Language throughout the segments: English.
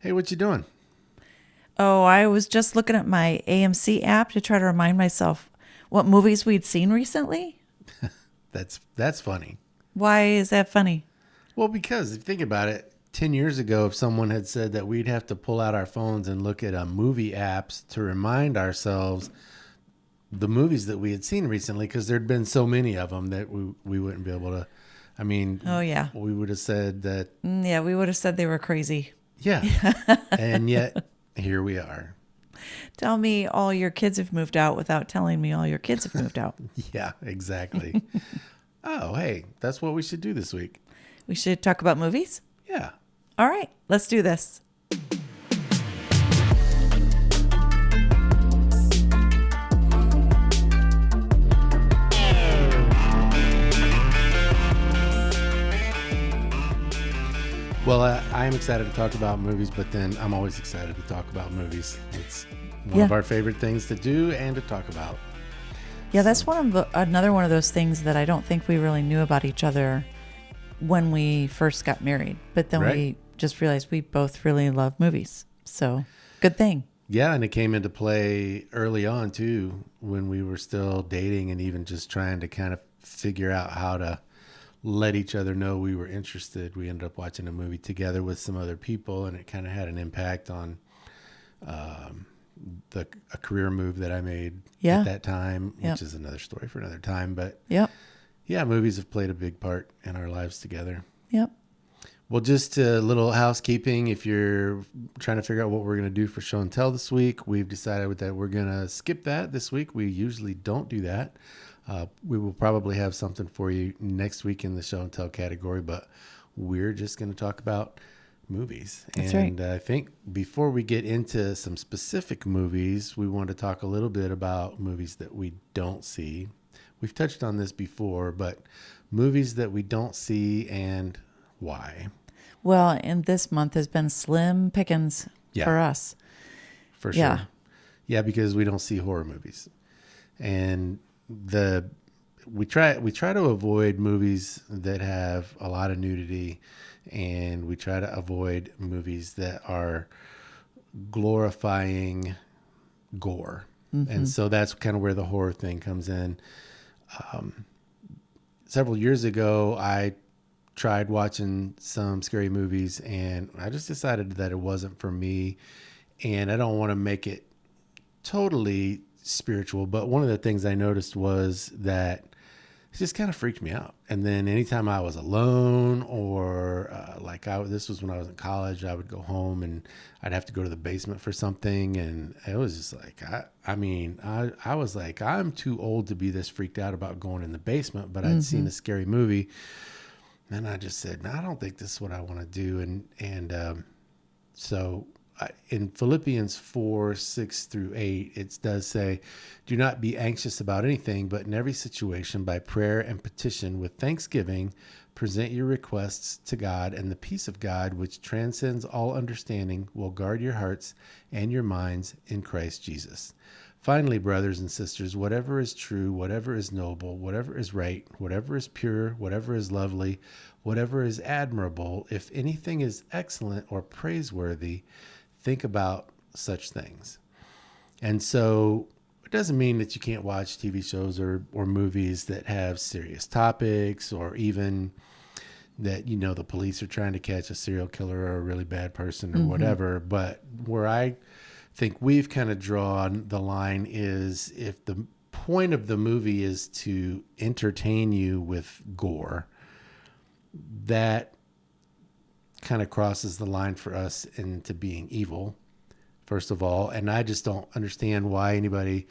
Hey, what you doing? Oh, I was just looking at my AMC app to try to remind myself what movies we'd seen recently. That's funny. Why is that funny? Well, because if you think about it, 10 years ago, if someone had said that we'd have to pull out our phones and look at movie apps to remind ourselves the movies that we had seen recently, because there'd been so many of them that we wouldn't be able to. I Oh, mean, yeah. we would have said that, Yeah, we would have said they were crazy. yeah. And yet, here we are. Tell me all your kids have moved out without telling me all your kids have moved out. Yeah, exactly. Oh, hey, that's what we should do this week. We should talk about movies? Yeah. All right, let's do this. Well, I am excited to talk about movies, but then I'm always excited to talk about movies. It's one Yeah. of our favorite things to do and to talk about. Yeah, that's another one of those things that I don't think we really knew about each other when we first got married. But then Right. we just realized we both really love movies. So, good thing. Yeah, and it came into play early on too, when we were still dating and even just trying to kind of figure out how to let each other know we were interested. We ended up watching a movie together with some other people, and it kind of had an impact on um, a career move that I made Yeah. at that time, Yep. which is another story for another time. But Yep. yeah, movies have played a big part in our lives together. Yep. Well, just a little housekeeping. If you're trying to figure out what we're going to do for show and tell this week, we've decided that we're going to skip that this week. We usually don't do that. We will probably have something for you next week in the show and tell category, but we're just going to talk about movies. That's And right. I think before we get into some specific movies, we want to talk a little bit about movies that we don't see. We've touched on this before, but movies that we don't see and why. Well, and this month has been slim pickings Yeah, for us. for Yeah. sure. Yeah, because we don't see horror movies. And the we try to avoid movies that have a lot of nudity, and we try to avoid movies that are glorifying gore. And so that's kind of where the horror thing comes in. Several years ago, I tried watching some scary movies, and I just decided that it wasn't for me. And I don't want to make it totally spiritual, but one of the things I noticed was that it just kind of freaked me out. And then anytime I was alone, or this was when I was in college, I would go home and I'd have to go to the basement for something. And it was just like, I was like, I'm too old to be this freaked out about going in the basement, but I'd seen a scary movie. And I just said, no, I don't think this is what I want to do. So in Philippians 4:6-8, it does say, do not be anxious about anything, but in every situation, by prayer and petition with thanksgiving, present your requests to God, and the peace of God, which transcends all understanding, will guard your hearts and your minds in Christ Jesus. Finally, brothers and sisters, whatever is true, whatever is noble, whatever is right, whatever is pure, whatever is lovely, whatever is admirable, if anything is excellent or praiseworthy, think about such things. And so it doesn't mean that you can't watch TV shows or movies that have serious topics, or even that, the police are trying to catch a serial killer or a really bad person or whatever. But where I think we've kind of drawn the line is if the point of the movie is to entertain you with gore, that kind of crosses the line for us into being evil, first of all. And I just don't understand why anybody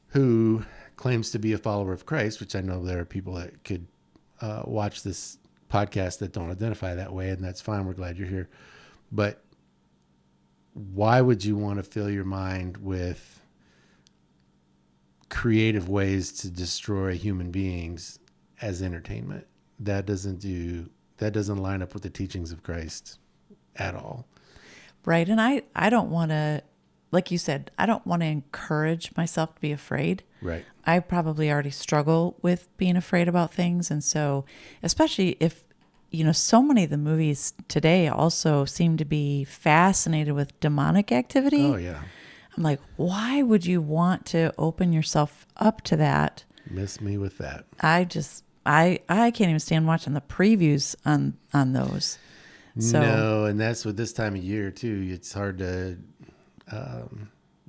who claims to be a follower of Christ, which I know there are people that could watch this podcast that don't identify that way, and that's fine. We're glad you're here. But why would you want to fill your mind with creative ways to destroy human beings as entertainment? That doesn't line up with the teachings of Christ at all. Right. And I don't want to, like you said, I don't want to encourage myself to be afraid. Right. I probably already struggle with being afraid about things. And so, especially if so many of the movies today also seem to be fascinated with demonic activity. Oh yeah. I'm like, why would you want to open yourself up to that? Miss me with that. I can't even stand watching the previews on those. So No, and that's with this time of year too. It's hard to.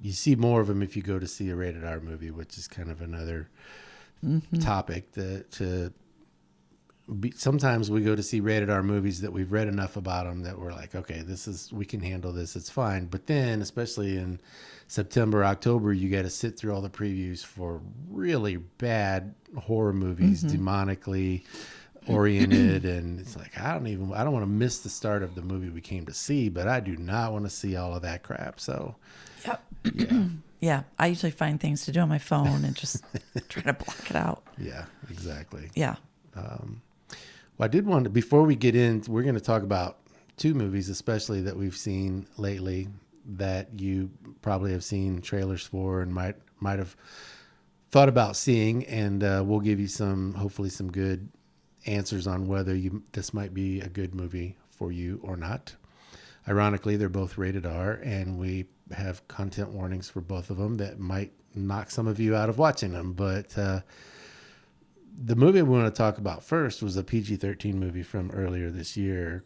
You see more of them if you go to see a rated R movie, which is kind of another topic to sometimes we go to see rated R movies that we've read enough about them that we're like, okay, we can handle this. It's fine. But then, especially in September, October, you got to sit through all the previews for really bad horror movies, demonically oriented. And it's like, I don't want to miss the start of the movie we came to see, but I do not want to see all of that crap. So, yep. yeah. Yeah, I usually find things to do on my phone and just try to block it out. Yeah, exactly. Yeah. Well, I did want to, before we get in, we're going to talk about two movies, especially that we've seen lately that you probably have seen trailers for and might have thought about seeing. And we'll give you hopefully some good answers on whether this might be a good movie for you or not. Ironically, they're both rated R, and we have content warnings for both of them that might knock some of you out of watching them. But the movie we want to talk about first was a PG-13 movie from earlier this year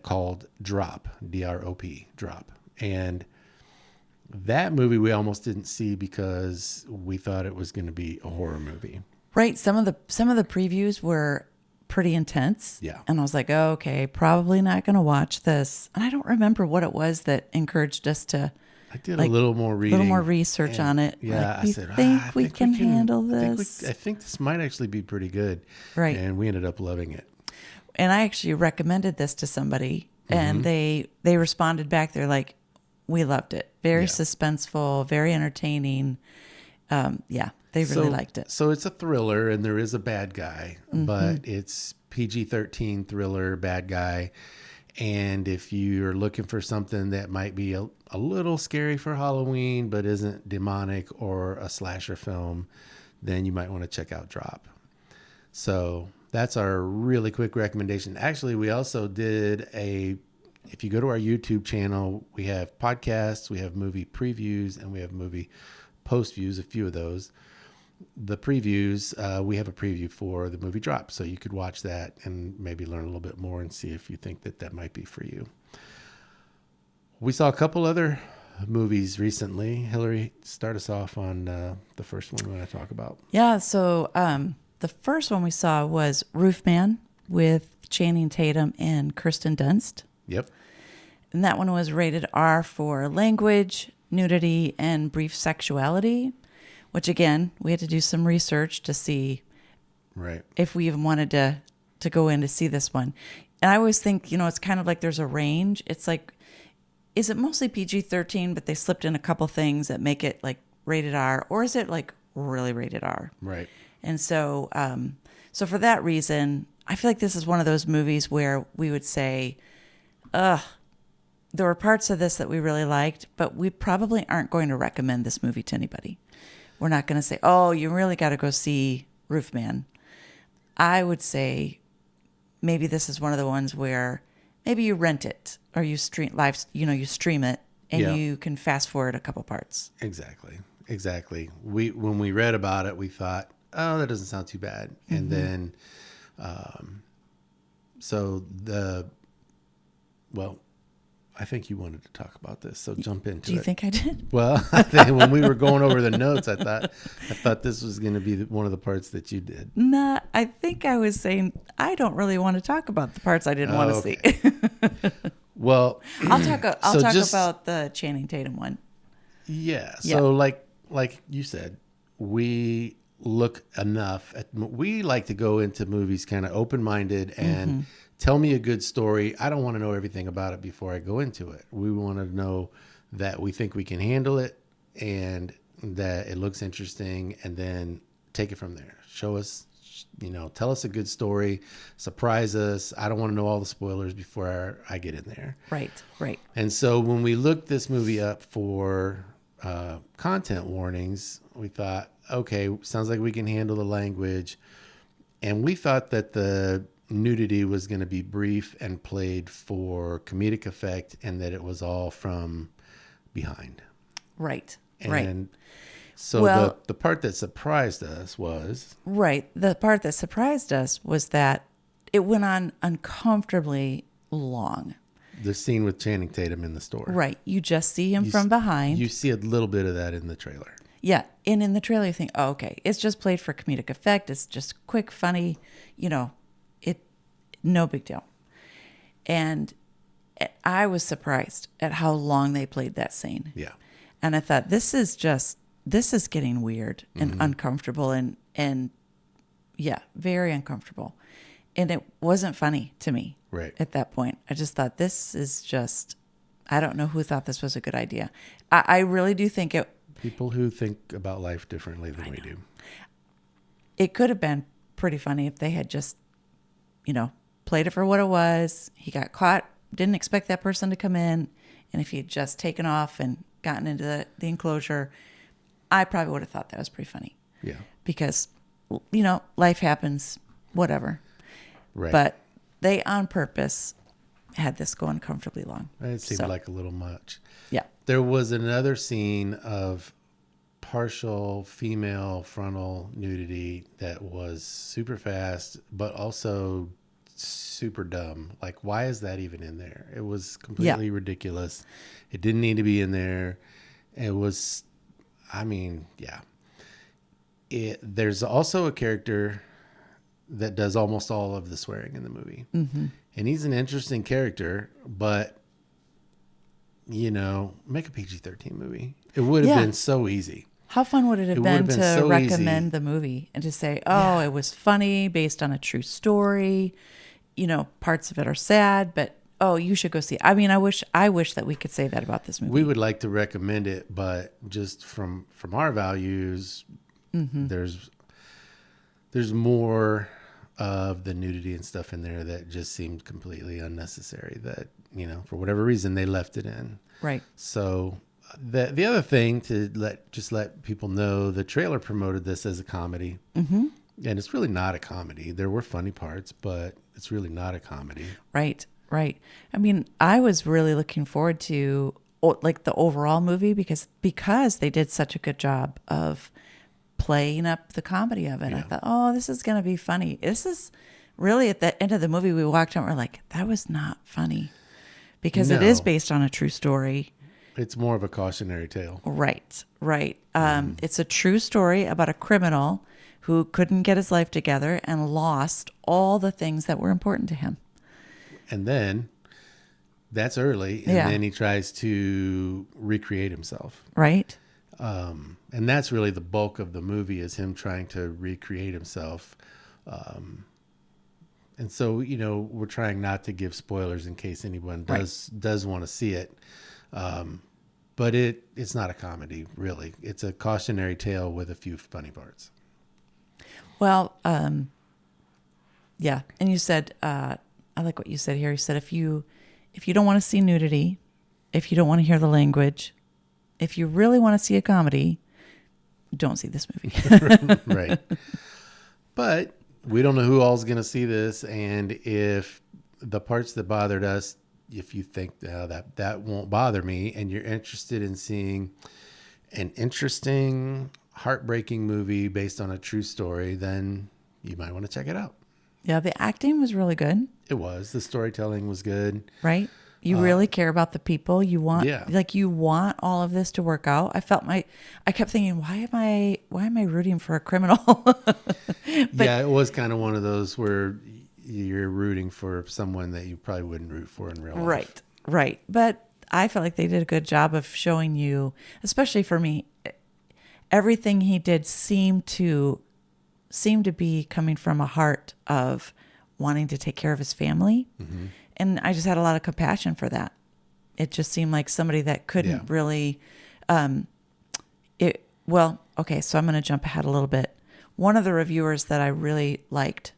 called Drop, D-R-O-P, Drop. And that movie we almost didn't see because we thought it was going to be a horror movie. Right. Some of the previews were pretty intense. Yeah. And I was like, oh, okay, probably not going to watch this. And I don't remember what it was that encouraged us to. I did a little more reading. A little more research on it. Yeah, like, I think we can handle this. I think this might actually be pretty good. Right. And we ended up loving it. And I actually recommended this to somebody, and they responded back. They're like, we loved it. Very suspenseful, very entertaining. They really liked it. So it's a thriller, and there is a bad guy, but it's PG-13 thriller, bad guy. And if you're looking for something that might be a little scary for Halloween, but isn't demonic or a slasher film, then you might want to check out Drop. So that's our really quick recommendation. Actually, we also did if you go to our YouTube channel, we have podcasts, we have movie previews, and we have movie post views, a few of those. The previews, we have a preview for the movie Drop, so you could watch that and maybe learn a little bit more and see if you think that might be for you. We saw a couple other movies recently. Hillary, start us off on the first one we want to talk about. Yeah, so the first one we saw was Roofman with Channing Tatum and Kirsten Dunst. Yep. And that one was rated R for language, nudity, and brief sexuality, which again, we had to do some research to see if we even wanted to go in to see this one. And I always think, it's kind of like there's a range. It's like, is it mostly PG-13, but they slipped in a couple things that make it like rated R, or is it like really rated R? Right. And so, so for that reason, I feel like this is one of those movies where we would say, there were parts of this that we really liked, but we probably aren't going to recommend this movie to anybody. We're not going to say, oh, you really got to go see Roofman. I would say maybe this is one of the ones where maybe you rent it or you stream you stream it and you can fast forward a couple parts. Exactly. When we read about it, we thought, oh, that doesn't sound too bad. And then, I think you wanted to talk about this, so jump into it. Do you think I did? Well, I think when we were going over the notes, I thought this was going to be one of the parts that you did. Nah, I think I was saying I don't really want to talk about the parts I didn't want to see. Well, I'll talk about the Channing Tatum one. Yeah. So like you said, we look enough we like to go into movies kind of open-minded and tell me a good story. I don't want to know everything about it before I go into it. We want to know that we think we can handle it and that it looks interesting, and then take it from there. Show us, tell us a good story, surprise us. I don't want to know all the spoilers before I get in there. Right. And so when we looked this movie up for content warnings, we thought, okay, sounds like we can handle the language. And we thought that the nudity was going to be brief and played for comedic effect, and that it was all from behind. Right. And right. So well, the part that surprised us was... Right. The part that surprised us was that it went on uncomfortably long. The scene with Channing Tatum in the store. Right. You just see him from behind. You see a little bit of that in the trailer. Yeah. And in the trailer, you think, oh, okay, it's just played for comedic effect. It's just quick, funny, no big deal. And I was surprised at how long they played that scene. Yeah. And I thought, this is getting weird and uncomfortable and yeah, very uncomfortable. And it wasn't funny to me at that point. I just thought, this is just, I don't know who thought this was a good idea. I really do think it... People who think about life differently than we do. It could have been pretty funny if they had just, played it for what it was. He got caught, didn't expect that person to come in. And if he had just taken off and gotten into the enclosure, I probably would have thought that was pretty funny. Yeah. Because, life happens, whatever. Right. But they, on purpose, had this go uncomfortably long. It seemed like a little much. Yeah. There was another scene of partial female frontal nudity that was super fast, but also super dumb. Like, why is that even in there? It was completely ridiculous. It didn't need to be in there. It was, there's also a character that does almost all of the swearing in the movie. Mm-hmm. And he's an interesting character, but, make a PG-13 movie. It would have been so easy. How fun would it have been to so recommend the movie and to say, it was funny, based on a true story. Parts of it are sad, but you should go see it. I wish that we could say that about this movie. We would like to recommend it, but just from our values, there's more of the nudity and stuff in there that just seemed completely unnecessary, that, for whatever reason they left it in. Right. So the other thing to let people know, the trailer promoted this as a comedy. Mm-hmm. And it's really not a comedy. There were funny parts, but it's really not a comedy. Right. I was really looking forward to the overall movie because they did such a good job of playing up the comedy of it. Yeah. I thought, this is going to be funny. This is really, at the end of the movie, we walked out and we're like, that was not funny, because it is based on a true story. It's more of a cautionary tale. Right. It's a true story about a criminal who couldn't get his life together and lost all the things that were important to him. And then that's early. And then he tries to recreate himself. Right. And that's really the bulk of the movie, is him trying to recreate himself. And so, we're trying not to give spoilers in case anyone does want to see it. But it's not a comedy, really. It's a cautionary tale with a few funny parts. Well, yeah. And you said, I like what you said here. You said, if you don't want to see nudity, if you don't want to hear the language, if you really want to see a comedy, don't see this movie. Right. But we don't know who all's going to see this. And if the parts that bothered us, if you think that won't bother me, and you're interested in seeing an interesting, heartbreaking movie based on a true story, then you might want to check it out. Yeah, the acting was really good. It was. The storytelling was good. Right? You really care about the people. You want you want all of this to work out. I kept thinking, why am I rooting for a criminal? But, it was kind of one of those where you're rooting for someone that you probably wouldn't root for in real life. Right. But I felt like they did a good job of showing you, especially for me, everything he did seemed to be coming from a heart of wanting to take care of his family. Mm-hmm. And I just had a lot of compassion for that. It just seemed like somebody that couldn't really, so I'm going to jump ahead a little bit. One of the reviewers that I really liked,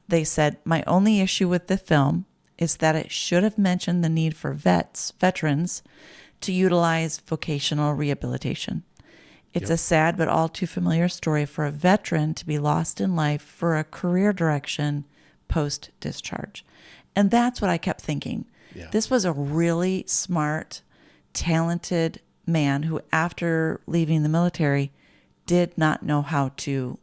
they said, my only issue with the film is that it should have mentioned the need for veterans to utilize vocational rehabilitation. It's a sad but all too familiar story for a veteran to be lost in life for a career direction post discharge. And that's what I kept thinking. Yeah. This was a really smart, talented man who, after leaving the military, did not know how to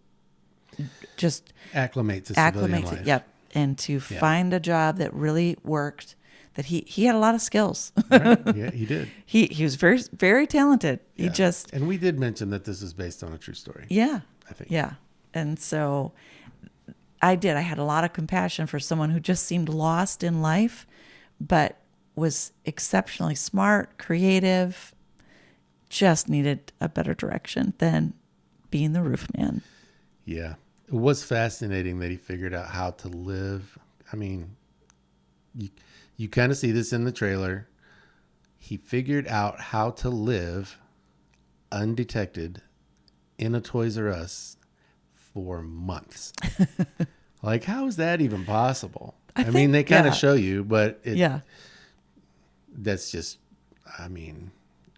just acclimate to civilian life. Yep. And to find a job that really worked, that he had a lot of skills. Right. Yeah, he did. He was very, very talented. Yeah. He just... And we did mention that this is based on a true story. Yeah. I think. Yeah. And so I had a lot of compassion for someone who just seemed lost in life, but was exceptionally smart, creative, just needed a better direction than being the roofman. Yeah. It was fascinating that he figured out how to live. I mean, you kind of see this in the trailer. He figured out how to live undetected in a Toys R Us for months. Like, how is that even possible? I mean, they kind of show you, but that's just, I mean,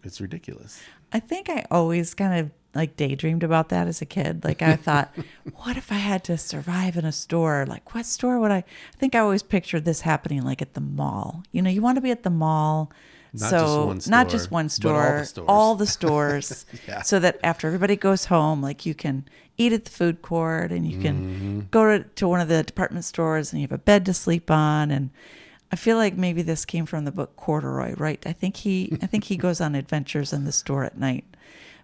it's ridiculous. I think I always kind of like daydreamed about that as a kid. Like I thought, what if I had to survive in a store? Like what store would I think I always pictured this happening like at the mall. You know, you want to be at the mall. Not just one store, all the stores. Yeah. So that after everybody goes home, like you can eat at the food court and you can go to one of the department stores and you have a bed to sleep on. And I feel like maybe this came from the book Corduroy, right? I think he goes on adventures in the store at night.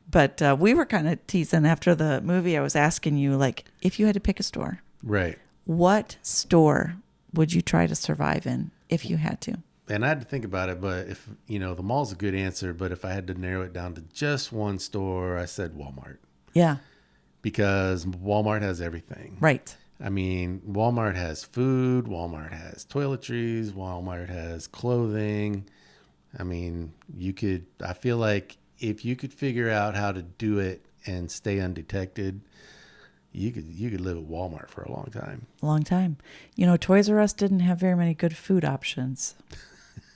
But we were kind of teasing after the movie. I was asking you, like, if you had to pick a store, right? What store would you try to survive in if you had to? And I had to think about it, but if, you know, the mall's a good answer, but if I had to narrow it down to just one store, I said Walmart. Yeah. Because Walmart has everything. Right. I mean, Walmart has food, Walmart has toiletries, Walmart has clothing. I mean, I feel like if you could figure out how to do it and stay undetected, you could live at Walmart for a long time. A long time. You know, Toys R Us didn't have very many good food options.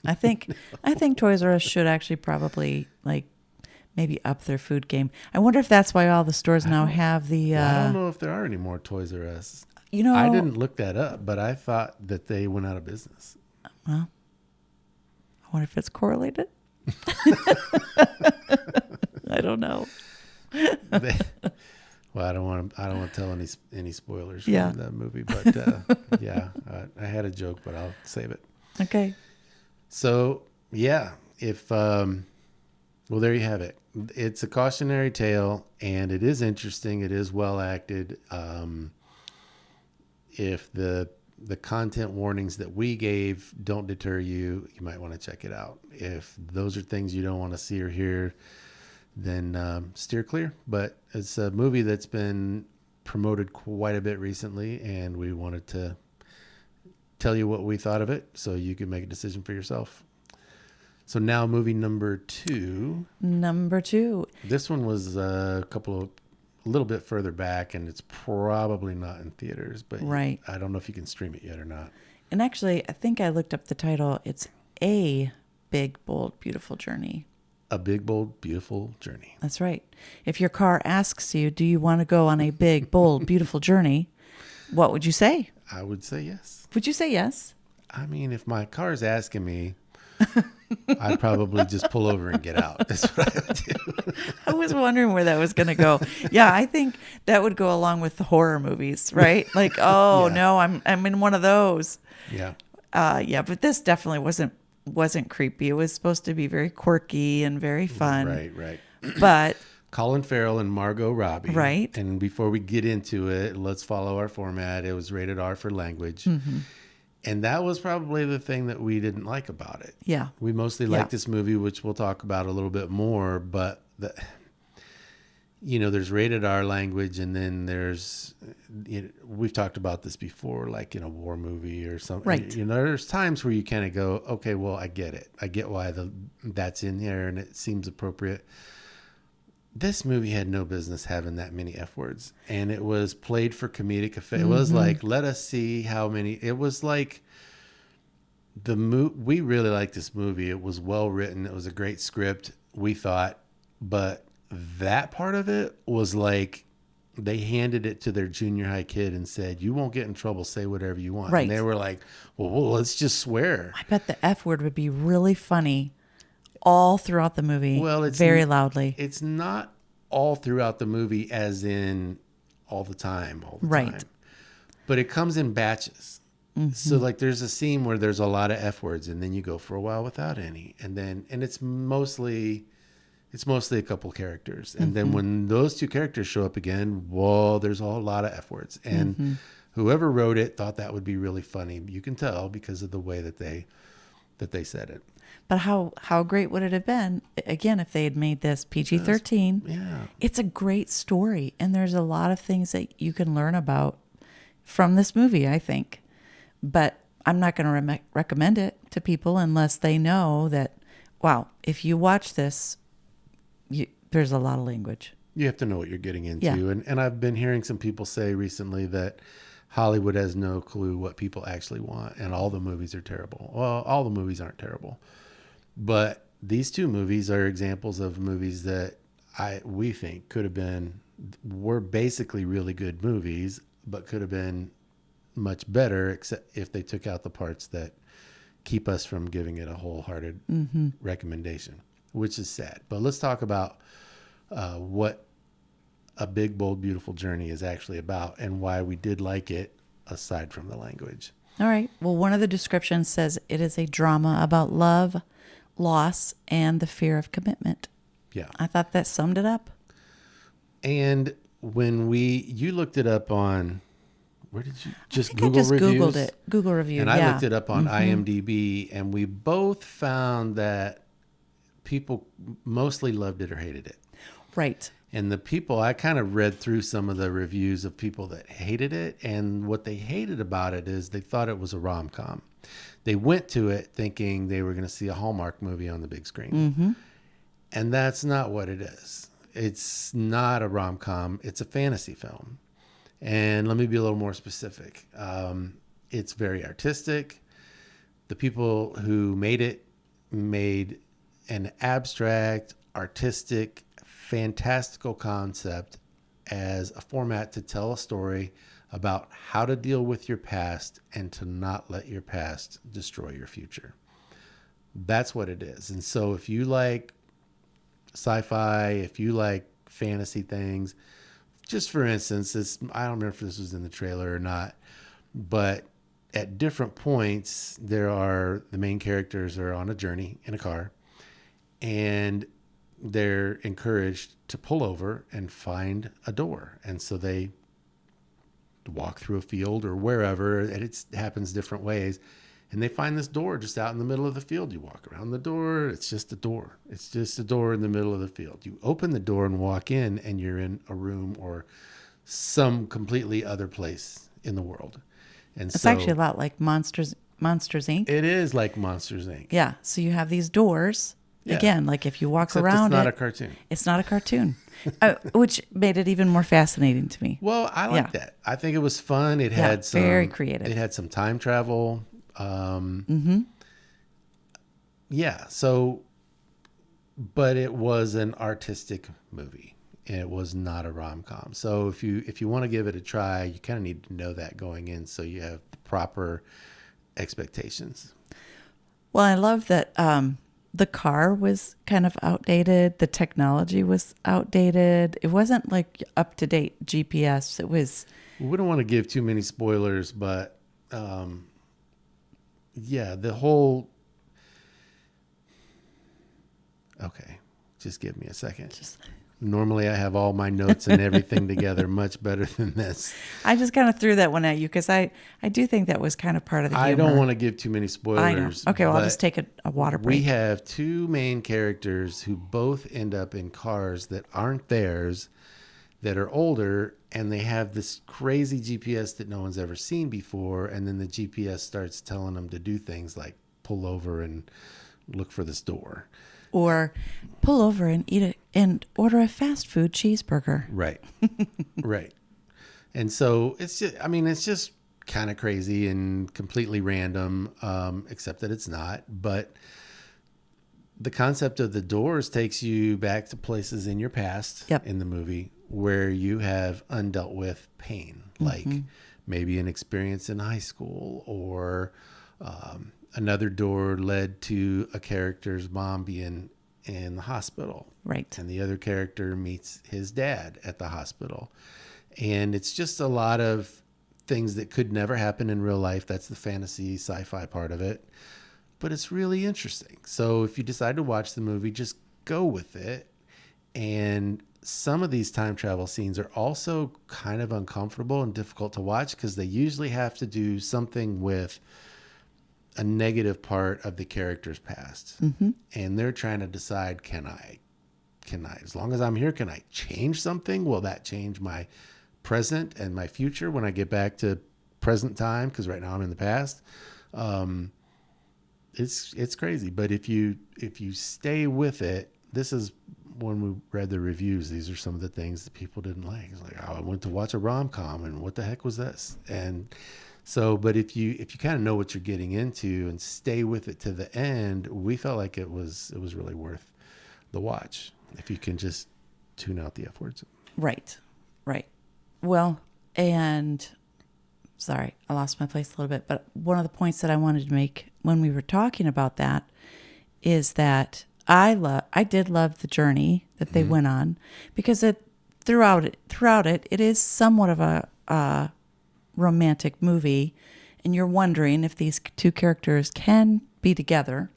I think Toys R Us should actually probably like maybe up their food game. I wonder if that's why all the stores now have the I don't know if there are any more Toys R Us. You know, I didn't look that up, but I thought that they went out of business. Well, I wonder if it's correlated. I don't know. Well, I don't want to tell any spoilers from the movie, but I had a joke, but I'll save it. Okay. So there you have it. It's a cautionary tale, and it is interesting. It is well acted. If the content warnings that we gave don't deter you, you might want to check it out. If those are things you don't want to see or hear, then steer clear. But it's a movie that's been promoted quite a bit recently, and we wanted to tell you what we thought of it so you can make a decision for yourself. So now movie number two. This one was a little bit further back, and it's probably not in theaters, but right. I don't know if you can stream it yet or not. And actually, I think I looked up the title. It's A Big, Bold, Beautiful Journey. A Big, Bold, Beautiful Journey. That's right. If your car asks you, do you want to go on a big, bold, beautiful journey? What would you say? I would say yes. Would you say yes? I mean, if my car's asking me, I'd probably just pull over and get out. That's what I would do. I was wondering where that was going to go. Yeah, I think that would go along with the horror movies, right? Like, no, I'm in one of those. Yeah. But this definitely wasn't creepy. It was supposed to be very quirky and very fun. Right. But Colin Farrell and Margot Robbie. Right. And before we get into it, let's follow our format. It was rated R for language. Mm-hmm. And that was probably the thing that we didn't like about it. Yeah. We mostly liked this movie, which we'll talk about a little bit more, but there's rated R language, and then there's, we've talked about this before, like in a war movie or something. Right. There's times where you kind of go, okay, well, I get it. I get why that's in here, and it seems appropriate. This movie had no business having that many F words, and it was played for comedic effect. Mm-hmm. It was like, let us see how many. It was like we really liked this movie. It was well written. It was a great script, we thought, but that part of it was like they handed it to their junior high kid and said, "You won't get in trouble. Say whatever you want." Right. And they were like, "Well, let's just swear." I bet the F word would be really funny all throughout the movie, Well, very loudly. It's not all throughout the movie, as in all the time, Right. but it comes in batches. Mm-hmm. So like there's a scene where there's a lot of F words, and then you go for a while without any, and it's mostly a couple characters, and then when those two characters show up again, whoa, there's a whole lot of F words, and whoever wrote it thought that would be really funny. You can tell because of the way that they said it. But how great would it have been, again, if they had made this PG-13? Yeah. It's a great story, and there's a lot of things that you can learn about from this movie, I think. But I'm not going to recommend it to people unless they know that, wow, if you watch this, there's a lot of language. You have to know what you're getting into. Yeah. And I've been hearing some people say recently that Hollywood has no clue what people actually want, and all the movies are terrible. Well, all the movies aren't terrible. But these two movies are examples of movies that we think were basically really good movies, but could have been much better, except if they took out the parts that keep us from giving it a wholehearted recommendation, which is sad. But let's talk about what A Big, Bold, Beautiful Journey is actually about and why we did like it, aside from the language. All right. Well, one of the descriptions says it is a drama about love, loss, and the fear of commitment. Yeah. I thought that summed it up. And when you looked it up on, where did you just Google reviews? Googled it. Google review. And yeah. I looked it up on IMDb, and we both found that people mostly loved it or hated it. Right. And the people, I kind of read through some of the reviews of people that hated it, and what they hated about it is they thought it was a rom-com. They went to it thinking they were going to see a Hallmark movie on the big screen. And that's not what it is. It's not a rom-com. It's a fantasy film. And let me be a little more specific. It's very artistic. The people who made it made an abstract, artistic, fantastical concept as a format to tell a story about how to deal with your past and to not let your past destroy your future. That's what it is. And so if you like sci-fi, if you like fantasy things, just for instance, I don't remember if this was in the trailer or not, but at different points, the main characters are on a journey in a car, and they're encouraged to pull over and find a door. And so they walk through a field or wherever, and it happens different ways. And they find this door just out in the middle of the field. You walk around the door. It's just a door. It's just a door in the middle of the field. You open the door and walk in, and you're in a room or some completely other place in the world. And it's actually a lot like Monsters Inc. It is like Monsters Inc. Yeah. So you have these doors. Yeah. Again, like if you walk Except around it's not a cartoon. It's not a cartoon, which made it even more fascinating to me. Well, I like that. I think it was fun. It had some very creative. It had some time travel. Yeah. So, but it was an artistic movie. It was not a rom-com. So if you want to give it a try, you kind of need to know that going in, so you have proper expectations. Well, I love that the car was kind of outdated. The technology was outdated. It wasn't like up-to-date GPS. It was... We don't want to give too many spoilers, but yeah, the whole... Okay, just give me a second. Normally I have all my notes and everything together much better than this. I just kind of threw that one at you because I do think that was kind of part of the humor. I don't want to give too many spoilers. I know. Okay, well, I'll just take a water break. We have two main characters who both end up in cars that aren't theirs, that are older, and they have this crazy GPS that no one's ever seen before, and then the GPS starts telling them to do things like pull over and look for this door. Or pull over and eat it and order a fast food cheeseburger. Right. Right. And so it's just kind of crazy and completely random, except that it's not. But the concept of the doors takes you back to places in your past in the movie where you have undealt with pain, like maybe an experience in high school, or another door led to a character's mom being in the hospital. Right. And the other character meets his dad at the hospital. And it's just a lot of things that could never happen in real life. That's the fantasy sci-fi part of it. But it's really interesting. So if you decide to watch the movie, just go with it. And some of these time travel scenes are also kind of uncomfortable and difficult to watch because they usually have to do something with a negative part of the character's past. And they're trying to decide, can I, as long as I'm here, can I change something? Will that change my present and my future when I get back to present time? Because right now I'm in the past. It's crazy. But if you stay with it, this is when we read the reviews, these are some of the things that people didn't like. It's like, oh, I went to watch a rom-com and what the heck was this? And so, but if you kind of know what you're getting into and stay with it to the end, we felt like it was really worth the watch. If you can just tune out the F words. Right. Well, and sorry, I lost my place a little bit, but one of the points that I wanted to make when we were talking about that is that I did love the journey that they went on, because throughout it is somewhat of a romantic movie, and you're wondering if these two characters can be together.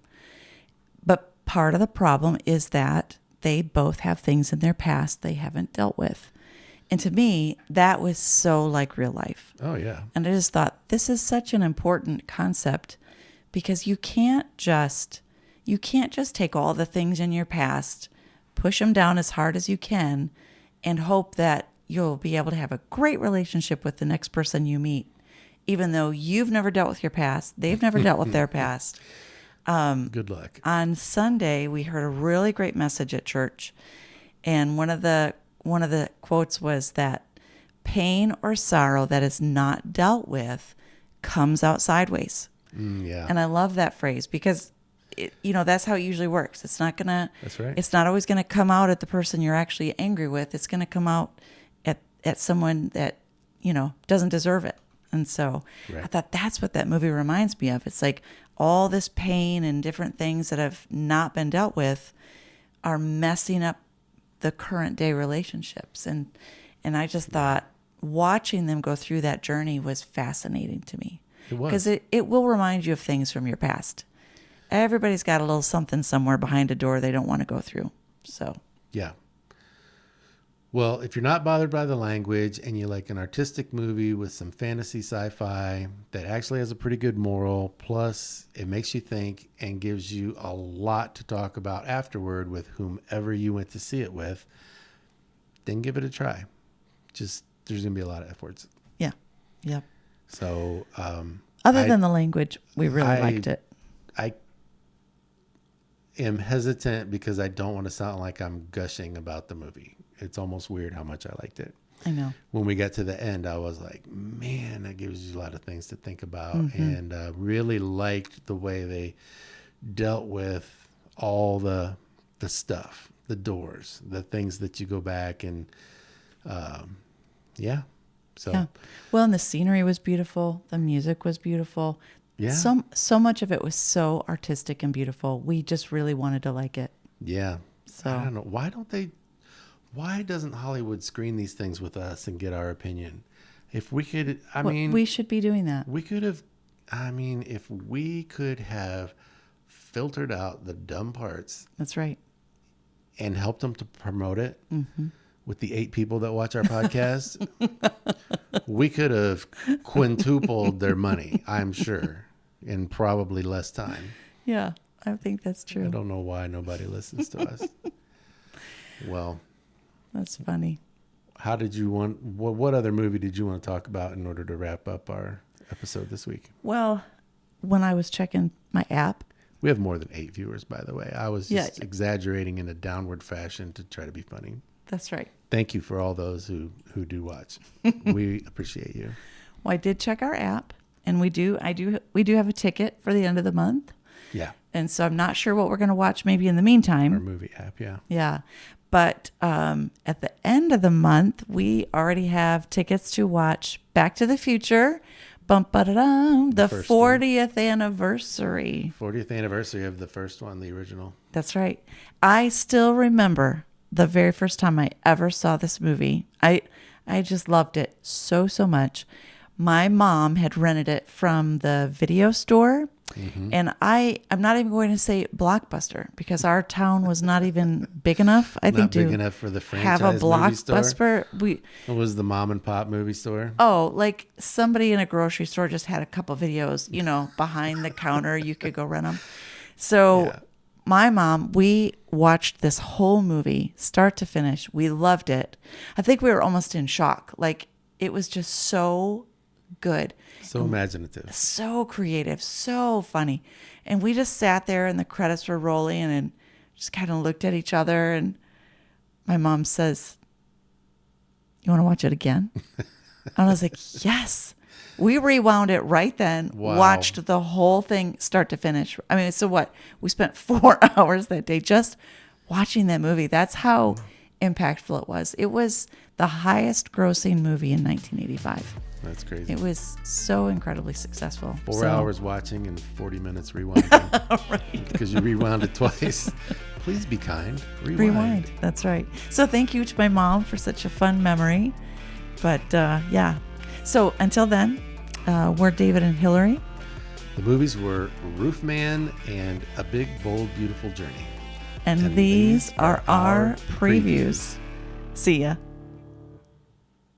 But part of the problem is that they both have things in their past they haven't dealt with. And to me, that was so like real life. Oh, yeah. And I just thought, this is such an important concept, because you can't just take all the things in your past, push them down as hard as you can, and hope that you'll be able to have a great relationship with the next person you meet, even though you've never dealt with your past, they've never dealt with their past. Good luck. On Sunday, we heard a really great message at church, and one of the quotes was that pain or sorrow that is not dealt with comes out sideways. Yeah. And I love that phrase, because that's how it usually works. It's not That's right. It's not always gonna come out at the person you're actually angry with. It's gonna come out at someone that doesn't deserve it. And so I thought that's what that movie reminds me of. It's like all this pain and different things that have not been dealt with are messing up the current day relationships. And I just thought watching them go through that journey was fascinating to me. It was. Because it will remind you of things from your past. Everybody's got a little something somewhere behind a door they don't want to go through. So yeah. Well, if you're not bothered by the language and you like an artistic movie with some fantasy sci-fi that actually has a pretty good moral, plus it makes you think and gives you a lot to talk about afterward with whomever you went to see it with, then give it a try. Just, there's going to be a lot of F words. yeah. Yep. So, Other than the language, we really liked it. I am hesitant because I don't want to sound like I'm gushing about the movie. It's almost weird how much I liked it. I know. When we got to the end, I was like, man, that gives you a lot of things to think about. And really liked the way they dealt with all the stuff, the doors, the things that you go back and, yeah. So, yeah. Well, and the scenery was beautiful. The music was beautiful. yeah. So much of it was so artistic and beautiful. We just really wanted to like it. Yeah. So I don't know. Why doesn't Hollywood screen these things with us and get our opinion? If we could, we should be doing that. we could have, if we could have filtered out the dumb parts That's right. and helped them to promote it with the 8 people that watch our podcast, we could have quintupled their money, I'm sure, in probably less time. Yeah, I think that's I true. don't know why nobody listens to us. Well, That's funny. what other movie did you want to talk about in order to wrap up our episode this week? Well, when I was checking my app, We have more than 8 viewers, by the way. I was just exaggerating in a downward fashion to try to be funny. that's right. Thank you for all those who do watch. We appreciate you. Well, I did check our app, and we do have a ticket for the end of the month. Yeah. And so I'm not sure what we're going to watch maybe in the meantime. Or movie app, yeah. Yeah. But at the end of the month, we already have tickets to watch Back to the Future, the 40th anniversary. 40th anniversary of the first one, the original. That's right. I still remember the very first time I ever saw this movie. I just loved it so much. My mom had rented it from the video store. Mm-hmm. And I'm not even going to say Blockbuster because our town was not even big enough, I think, big enough for the franchise have a Blockbuster. What was the mom and pop movie store? Oh, like somebody in a grocery store just had a couple videos, behind the counter. You could go rent them. So my mom, we watched this whole movie start to finish. We loved it. I think we were almost in shock. Like, it was just so good. So imaginative. So creative. So funny. And we just sat there and the credits were rolling and just kind of looked at each other. And my mom says, "You want to watch it again?" And I was like, yes. We rewound it right then, watched the whole thing start to finish. I mean, so what? We spent 4 hours that day just watching that movie. That's how impactful it was. It was the highest grossing movie in 1985. That's crazy. It was so incredibly successful. 4 hours watching and 40 minutes rewinding. Right. Because you rewound it twice. Please be kind. Rewind. That's right. So thank you to my mom for such a fun memory. But yeah. So until then, we're David and Hillary. The movies were Roofman and A Big, Bold, Beautiful Journey. And these are our previews. See ya.